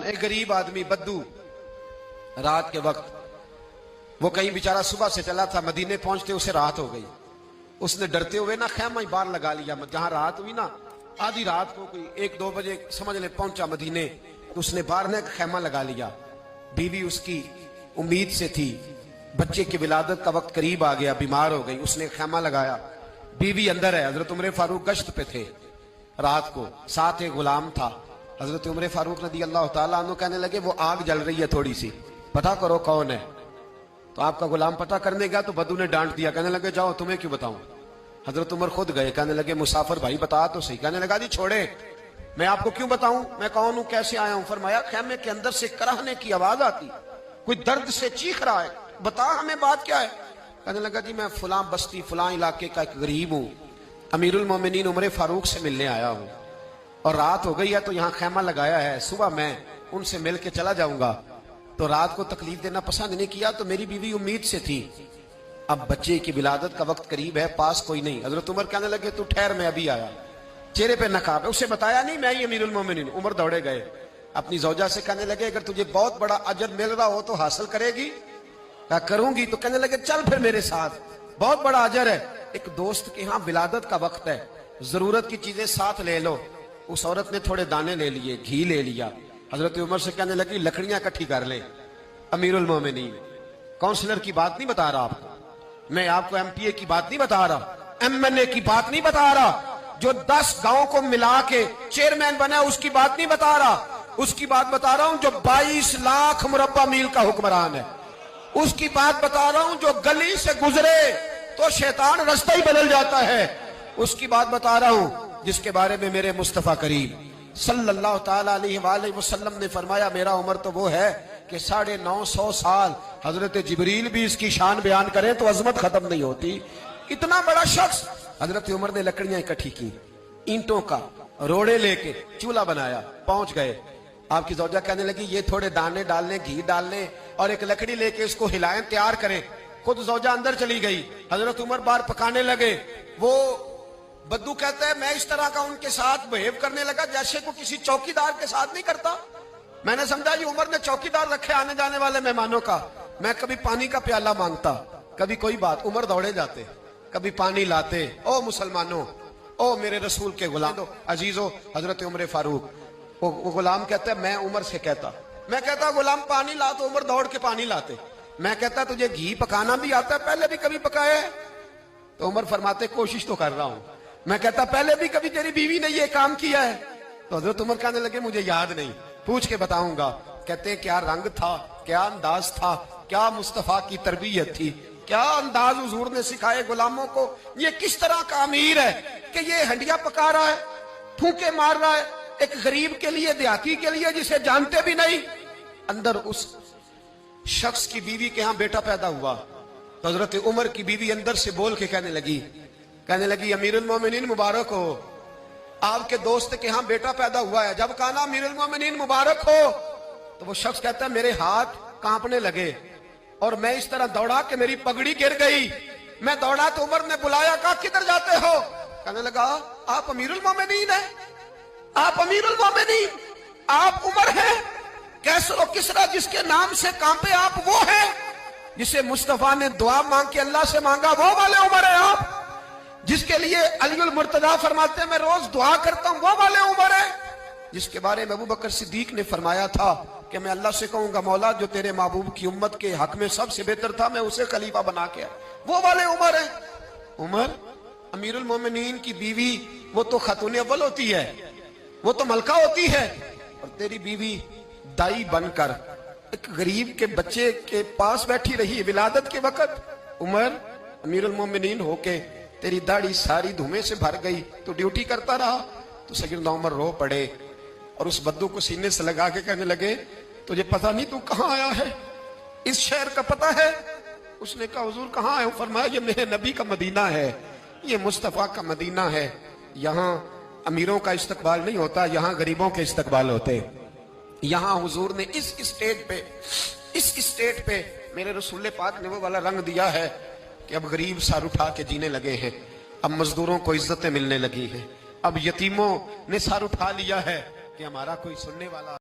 ایک غریب آدمی بدو رات کے وقت وہ کہیں بیچارہ صبح سے چلا تھا، مدینے پہنچتے اسے رات ہو گئی. اس نے ڈرتے ہوئے نا خیمہ ہی باہر لگا لیا. جہاں رات ہوئی نا آدھی رات کو کوئی 1-2 بجے سمجھ لے پہنچا مدینے تو اس نے باہر نے خیمہ لگا لیا. بیوی اس کی امید سے تھی، بچے کی ولادت کا وقت قریب آ گیا، بیمار ہو گئی. اس نے خیمہ لگایا، بیوی اندر ہے. حضرت عمر فاروق گشت پہ تھے رات کو، ساتھ ایک غلام تھا. حضرت عمر فاروق رضی اللہ تعالیٰ عنہ کہنے لگے وہ آگ جل رہی ہے تھوڑی سی، پتہ کرو کون ہے. تو آپ کا غلام پتہ کرنے گیا تو بدو نے ڈانٹ دیا، کہنے لگے جاؤ تمہیں کیوں بتاؤں. حضرت عمر خود گئے، کہنے لگے مسافر بھائی بتا تو صحیح. کہنے لگا جی چھوڑے، میں آپ کو کیوں بتاؤں، میں کون ہوں، کیسے آیا ہوں. فرمایا خیمے کے اندر سے کراہنے کی آواز آتی، کوئی درد سے چیخ رہا ہے، بتا ہمیں بات کیا ہے. کہنے لگا جی میں فلاں بستی فلاں علاقے کا ایک غریب ہوں، امیر المومنین عمر فاروق سے ملنے آیا ہوں، اور رات ہو گئی ہے تو یہاں خیمہ لگایا ہے، صبح میں ان سے مل کے چلا جاؤں گا. تو رات کو تکلیف دینا پسند نہیں کیا، تو میری بیوی امید سے تھی، اب بچے کی ولادت کا وقت قریب ہے، پاس کوئی نہیں. حضرت عمر کہنے لگے تو ٹھہر میں ابھی آیا. چہرے پہ نقاب ہے، اسے بتایا نہیں میں ہی امیر المومنین. عمر دوڑے گئے اپنی زوجہ سے، کہنے لگے اگر تجھے بہت بڑا اجر مل رہا ہو تو حاصل کرے گی. کہا کروں گی. تو کہنے لگے چل پھر میرے ساتھ، بہت بڑا اجر ہے. ایک دوست کے ہاں ولادت کا وقت ہے، ضرورت کی چیزیں ساتھ لے لو. اس عورت نے تھوڑے دانے لے لیے، گھی لے لیا. حضرت عمر سے کہنے لگی لکڑیاں اکٹھی کر لیں. امیر المومنین کونسلر کی بات نہیں بتا رہا آپ کو، میں آپ کو ایم پی اے کی بات نہیں بتا رہا، ایم این اے کی بات نہیں بتا رہا، جو 10 گاؤں کو ملا کے چیئرمین بنا اس کی بات نہیں بتا رہا. اس کی بات بتا رہا ہوں جو 22 لاکھ مربع میل کا حکمران ہے. اس کی بات بتا رہا ہوں جو گلی سے گزرے تو شیطان رستہ ہی بدل جاتا ہے. اس کی بات بتا رہا ہوں جس کے بارے میں میرے مصطفیٰ کریم صلی اللہ تعالیٰ علیہ وآلہ وسلم نے فرمایا میرا عمر تو وہ ہے کہ 950 سال حضرت جبریل بھی اس کی شان بیان کریں تو عظمت ختم نہیں ہوتی. اتنا بڑا شخص. حضرت عمر نے لکڑیاں اکٹھی کی، اینٹوں کا روڑے لے کے چولہا بنایا، پہنچ گئے. آپ کی زوجہ کہنے لگی یہ تھوڑے دانے ڈالنے، گھی ڈالنے اور ایک لکڑی لے کے اس کو ہلائیں، تیار کریں. خود زوجہ اندر چلی گئی، حضرت عمر باہر پکانے لگے. وہ بدو کہتا ہے میں اس طرح کا ان کے ساتھ بہیو کرنے لگا جیسے کو کسی چوکیدار کے ساتھ نہیں کرتا. میں نے سمجھا یہ عمر نے چوکیدار رکھے آنے جانے والے مہمانوں کا. میں کبھی پانی کا پیالہ مانگتا، کبھی کوئی بات، عمر دوڑے جاتے، کبھی پانی لاتے. او مسلمانوں، او میرے رسول کے غلام عزیزو، حضرت عمر فاروق. وہ غلام کہتا ہے میں عمر سے کہتا، میں کہتا غلام پانی لا تو عمر دوڑ کے پانی لاتے. میں کہتا تجھے گھی پکانا بھی آتا ہے، پہلے بھی کبھی پکایا ہے؟ تو عمر فرماتے کوشش تو کر رہا ہوں. میں کہتا پہلے بھی کبھی تیری بیوی نے یہ کام کیا ہے؟ تو حضرت عمر کہنے لگے مجھے یاد نہیں، پوچھ کے بتاؤں گا. کہتے کیا رنگ تھا، کیا انداز تھا، کیا مصطفیٰ کی تربیت تھی، کیا انداز حضور نے سکھائے غلاموں کو. یہ کس طرح کا امیر ہے کہ یہ ہنڈیاں پکا رہا ہے، پھونکے مار رہا ہے ایک غریب کے لیے، دیہاتی کے لیے جسے جانتے بھی نہیں. اندر اس شخص کی بیوی کے ہاں بیٹا پیدا ہوا تو حضرت عمر کی بیوی اندر سے بول کے کہنے لگی امیر المومنین مبارک ہو، آپ کے دوست کے ہاں بیٹا پیدا ہوا ہے. جب کہا نا امیر المومنین مبارک ہو تو وہ شخص کہتا ہے میرے ہاتھ کانپنے لگے اور میں اس طرح دوڑا کہ میری پگڑی گر گئی. میں دوڑا تو عمر نے بلایا، کہا کدھر جاتے ہو؟ کہنے لگا آپ امیر المومنین ہیں، آپ امیر المومنین، آپ عمر ہیں. کیسر و کسرا جس کے نام سے کانپے آپ وہ ہیں، جسے مصطفیٰ نے دعا مانگ کے اللہ سے مانگا وہ والے عمر ہیں آپ، جس کے لیے علی المرتضیٰ فرماتے ہیں میں روز دعا کرتا ہوں وہ والے عمر ہیں، جس کے بارے میں ابو بکر صدیق نے فرمایا تھا کہ میں اللہ سے کہوں گا مولا جو تیرے محبوب کی امت کے حق میں سب سے بہتر تھا میں اسے خلیفہ بنا کے وہ والے عمر ہیں. عمر امیر المومنین کی بیوی وہ تو خاتون اول ہوتی ہے، وہ تو ملکہ ہوتی ہے، اور تیری بیوی دائی بن کر ایک غریب کے بچے کے پاس بیٹھی رہی ولادت کے وقت. عمر امیر المومنین ہو کے تیری داڑھی ساری دھومے سے بھر گئی، تو ڈیوٹی کرتا رہا. تو سیدنا عمر رو پڑے اور اس بدو کو سینے سے لگا کے کہنے لگے تجھے پتہ نہیں تو کہاں آیا ہے، اس شہر کا پتہ ہے؟ اس نے کہا حضور کہاں ہے؟ فرمایا یہ میرے نبی کا مدینہ ہے، یہ مصطفیٰ کا مدینہ ہے. یہاں امیروں کا استقبال نہیں ہوتا، یہاں غریبوں کے استقبال ہوتے. یہاں حضور نے اس اسٹیٹ پہ میرے رسول پاک نے وہ والا رنگ دیا ہے کہ اب غریب سر اٹھا کے جینے لگے ہیں، اب مزدوروں کو عزتیں ملنے لگی ہیں، اب یتیموں نے سر اٹھا لیا ہے کہ ہمارا کوئی سننے والا